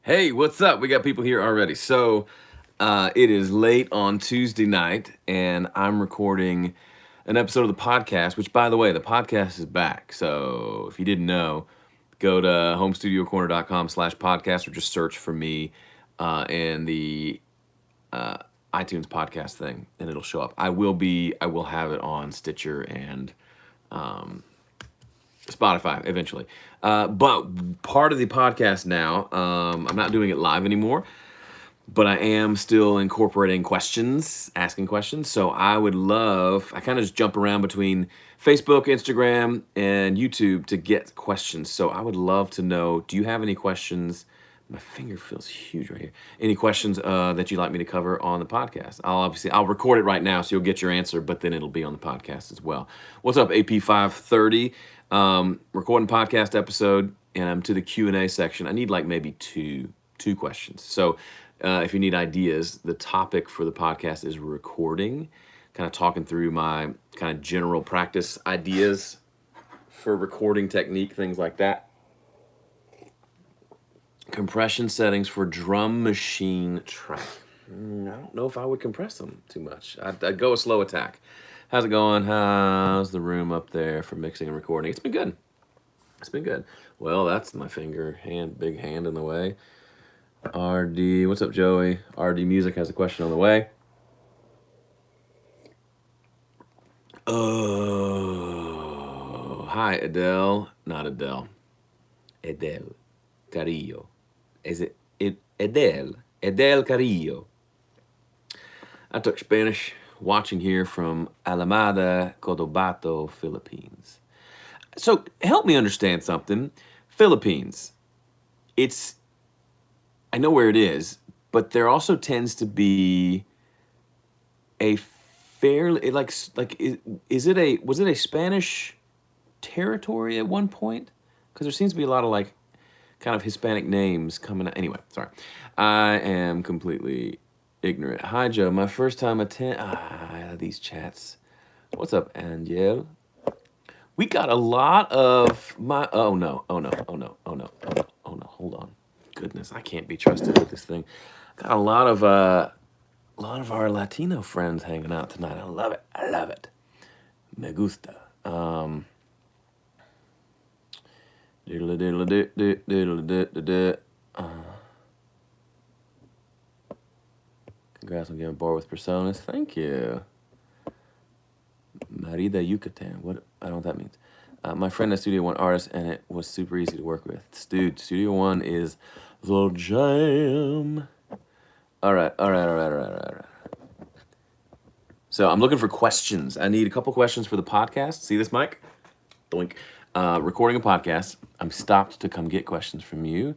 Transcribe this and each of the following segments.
Hey, what's up? We got people here already. So it is late on Tuesday night, and I'm recording an episode of the podcast, which, by the way, the podcast is back. So if you didn't know, go to homestudiocorner.com/podcast or just search for me and the uh, iTunes podcast thing, and it'll show up. I will have it on Stitcher and Spotify eventually. But part of the podcast now, I'm not doing it live anymore, but I am still incorporating questions, asking questions. So I kind of just jump around between Facebook, Instagram, and YouTube to get questions. So I would love to know, do you have any questions? My finger feels huge right here. Any questions that you'd like me to cover on the podcast? I'll record it right now so you'll get your answer, but then it'll be on the podcast as well. What's up, AP530? Recording podcast episode, and I'm to the Q&A section. I need like maybe two questions. So if you need ideas, the topic for the podcast is recording, kind of talking through my kind of general practice ideas for recording technique, things like that. Compression settings for drum machine track. I don't know if I would compress them too much. I'd go a slow attack. How's it going? How's the room up there for mixing and recording? It's been good. It's been good. Well, that's my big hand in the way. RD, what's up, Joey? RD Music has a question on the way. Oh, hi, Adele. Not Adele. Adele Carrillo. Is it Adele? Adele Carrillo. I took Spanish watching here from Alameda, Cotabato, Philippines. So help me understand something. Philippines. I know where it is, but there also tends to be a fairly was it a Spanish territory at one point? Because there seems to be a lot of like kind of Hispanic names coming. Anyway, sorry, I am completely ignorant. Hi Joe, my first time these chats. What's up, Angel? We got a lot of my. Oh no! Oh no! Oh no! Oh no! Oh no! Oh no! Hold on. Goodness, I can't be trusted with this thing. Got a lot of our Latino friends hanging out tonight. I love it. I love it. Me gusta. Congrats on getting bored with personas. Thank you. Marida Yucatan. I don't know what that means. My friend is Studio One artist, and it was super easy to work with. Dude, Studio One is the jam. All right. So I'm looking for questions. I need a couple questions for the podcast. See this mic? Doink. Recording a podcast. I'm stopped to come get questions from you.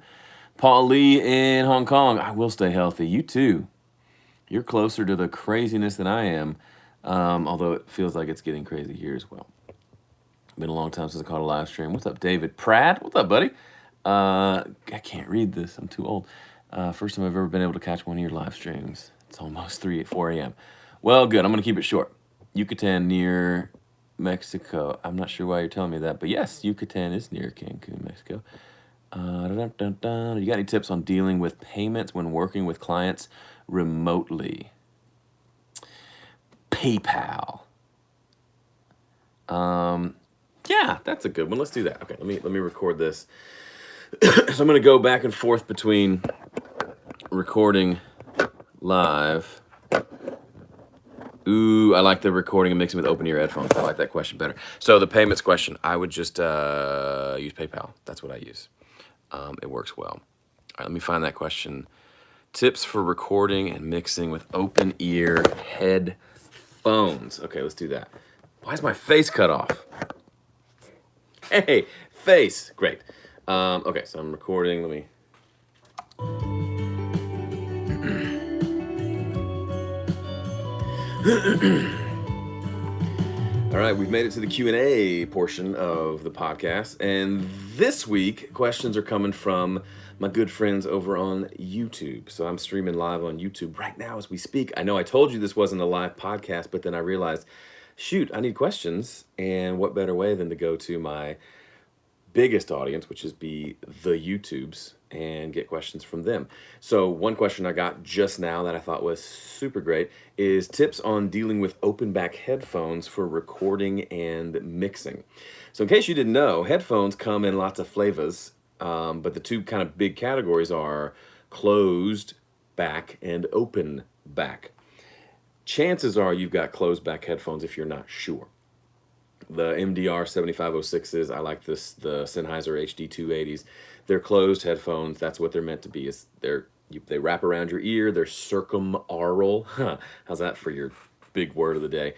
Paul Lee in Hong Kong. I will stay healthy. You too. You're closer to the craziness than I am, although it feels like it's getting crazy here as well. Been a long time since I caught a live stream. What's up, David Pratt? What's up, buddy? I can't read this. I'm too old. First time I've ever been able to catch one of your live streams. It's almost 4 a.m. Well, good. I'm going to keep it short. Yucatan near Mexico. I'm not sure why you're telling me that, but yes, Yucatan is near Cancun, Mexico. You got any tips on dealing with payments when working with clients remotely? PayPal. Yeah, that's a good one. Let's do that. Okay, let me record this. So I'm going to go back and forth between recording live. Ooh, I like the recording and mixing with open ear headphones. I like that question better. So the payments question, I would just use PayPal. That's what I use. It works well. All right, let me find that question. Tips for recording and mixing with open ear headphones. Okay, let's do that. Why is my face cut off? Hey, face. Great. Okay, so I'm recording. Let me. All right, we've made it to the Q&A portion of the podcast, and this week questions are coming from my good friends over on YouTube. So I'm streaming live on YouTube right now as we speak. I know I told you this wasn't a live podcast, but then I realized, shoot, I need questions, and what better way than to go to my biggest audience, which is be the YouTubes, and get questions from them. So one question I got just now that I thought was super great is tips on dealing with open back headphones for recording and mixing. So in case you didn't know, headphones come in lots of flavors, but the two kind of big categories are closed back and open back. Chances are you've got closed back headphones if you're not sure. The MDR 7506s, I like this, the Sennheiser HD 280s. They're closed headphones. That's what they're meant to be. They wrap around your ear. They're circumaural. Huh, how's that for your big word of the day?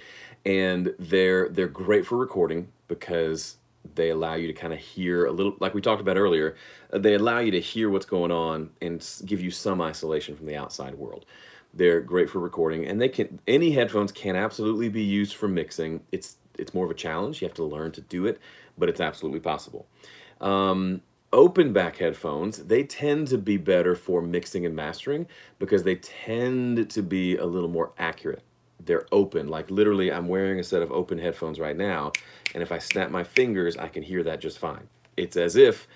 And they're great for recording because they allow you to kind of hear a little, like we talked about earlier. They allow you to hear what's going on and give you some isolation from the outside world. They're great for recording, and any headphones can absolutely be used for mixing. It's more of a challenge. You have to learn to do it, but it's absolutely possible. Open back headphones, they tend to be better for mixing and mastering because they tend to be a little more accurate. They're open, like literally I'm wearing a set of open headphones right now, and if I snap my fingers, I can hear that just fine. It's as if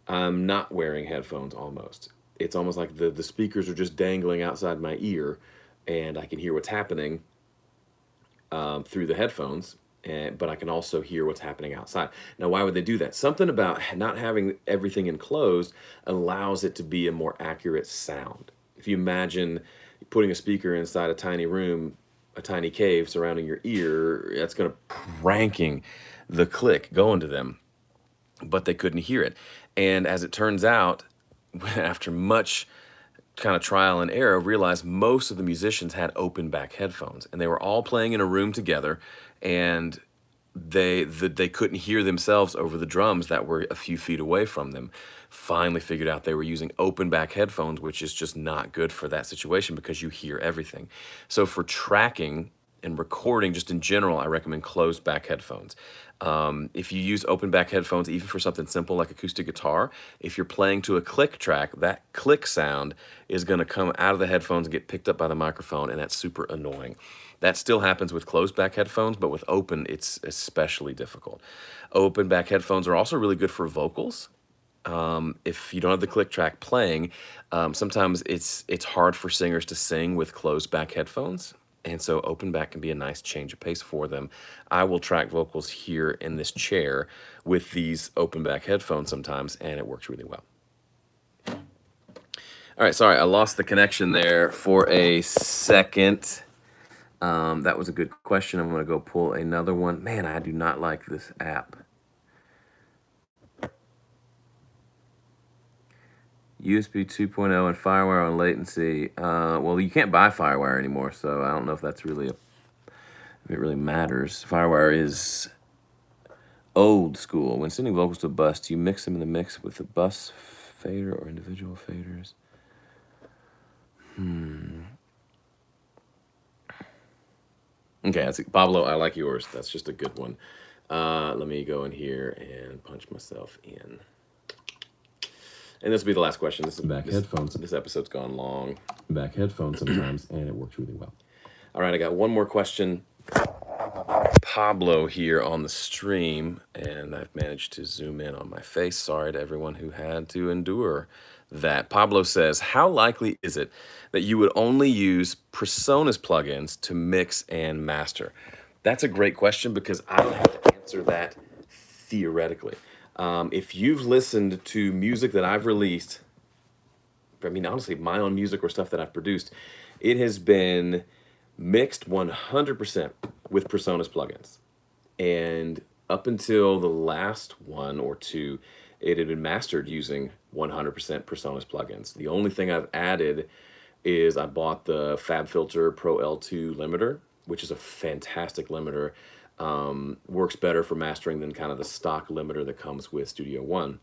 I'm not wearing headphones almost. It's almost like the speakers are just dangling outside my ear, and I can hear what's happening through the headphones, but I can also hear what's happening outside. Now, why would they do that? Something about not having everything enclosed allows it to be a more accurate sound. If you imagine putting a speaker inside a tiny room, a tiny cave surrounding your ear, that's going to cranking the click going to them, but they couldn't hear it. And as it turns out, after much kind of trial and error, realized most of the musicians had open back headphones, and they were all playing in a room together, and they couldn't hear themselves over the drums that were a few feet away from them. Finally figured out they were using open back headphones, which is just not good for that situation because you hear everything. So for tracking and recording, just in general, I recommend closed back headphones. If you use open back headphones, even for something simple like acoustic guitar, if you're playing to a click track, that click sound is going to come out of the headphones and get picked up by the microphone, and that's super annoying. That still happens with closed back headphones, but with open, it's especially difficult. Open back headphones are also really good for vocals. If you don't have the click track playing, sometimes it's hard for singers to sing with closed back headphones. And so open back can be a nice change of pace for them. I will track vocals here in this chair with these open back headphones sometimes, and it works really well. All right, sorry, I lost the connection there for a second. That was a good question. I'm going to go pull another one. Man, I do not like this app. USB 2.0 and Firewire on latency. Well, you can't buy Firewire anymore, so I don't know if that's really if it really matters. Firewire is old school. When sending vocals to a bus, do you mix them in the mix with the bus fader or individual faders? Okay, that's Pablo. I like yours. That's just a good one. Let me go in here and punch myself in. And this will be the last question. This is back headphones. This episode's gone long. Back headphones sometimes, and it works really well. All right, I got one more question. Pablo here on the stream, and I've managed to zoom in on my face. Sorry to everyone who had to endure that. Pablo says, how likely is it that you would only use PreSonus plugins to mix and master? That's a great question because I don't have to answer that theoretically. If you've listened to music that I've released, I mean, honestly, my own music or stuff that I've produced, it has been mixed 100% with PreSonus plugins. And up until the last one or two, it had been mastered using 100% PreSonus plugins. The only thing I've added is I bought the FabFilter Pro L2 limiter, which is a fantastic limiter. Works better for mastering than kind of the stock limiter that comes with Studio One.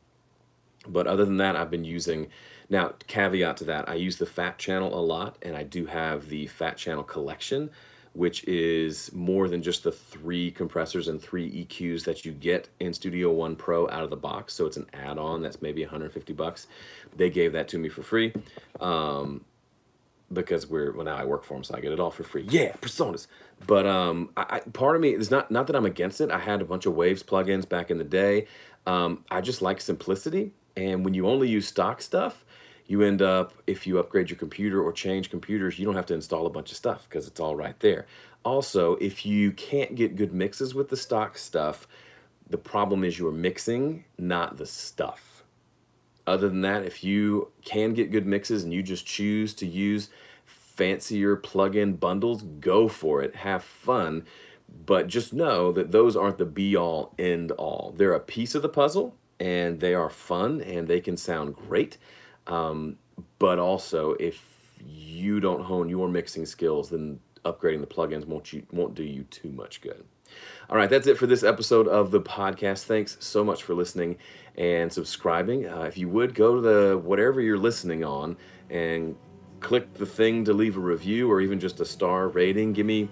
But other than that, I've been using, now caveat to that, I use the Fat Channel a lot, and I do have the Fat Channel collection, which is more than just the 3 compressors and 3 EQs that you get in Studio One Pro out of the box. So it's an add-on that's maybe 150 bucks. They gave that to me for free. Because well, now I work for them, so I get it all for free. Yeah, PreSonus. But part of me is not that I'm against it. I had a bunch of Waves plugins back in the day. I just like simplicity. And when you only use stock stuff, you end up, if you upgrade your computer or change computers, you don't have to install a bunch of stuff because it's all right there. Also, if you can't get good mixes with the stock stuff, the problem is you're mixing, not the stuff. Other than that, if you can get good mixes and you just choose to use fancier plug-in bundles, go for it. Have fun. But just know that those aren't the be-all, end-all. They're a piece of the puzzle, and they are fun, and they can sound great. But also, if you don't hone your mixing skills, then upgrading the plugins won't do you too much good. All right, that's it for this episode of the podcast. Thanks so much for listening and subscribing. If you would, go to the whatever you're listening on and click the thing to leave a review or even just a star rating. Give me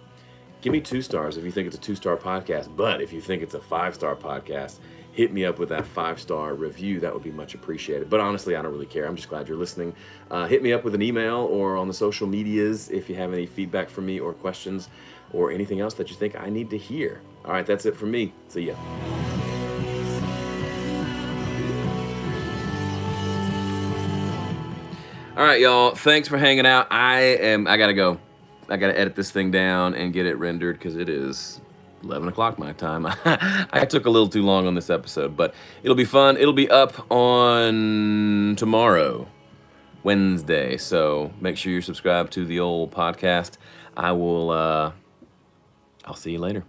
2 stars if you think it's a 2-star podcast. But if you think it's a 5-star podcast, hit me up with that 5-star review. That would be much appreciated. But honestly, I don't really care. I'm just glad you're listening. Hit me up with an email or on the social medias if you have any feedback for me or questions or anything else that you think I need to hear. All right, that's it from me. See ya. All right, y'all. Thanks for hanging out. I gotta go. I gotta edit this thing down and get it rendered because it is 11 o'clock my time. I took a little too long on this episode, but it'll be fun. It'll be up on tomorrow, Wednesday. So make sure you're subscribed to the old podcast. I'll see you later.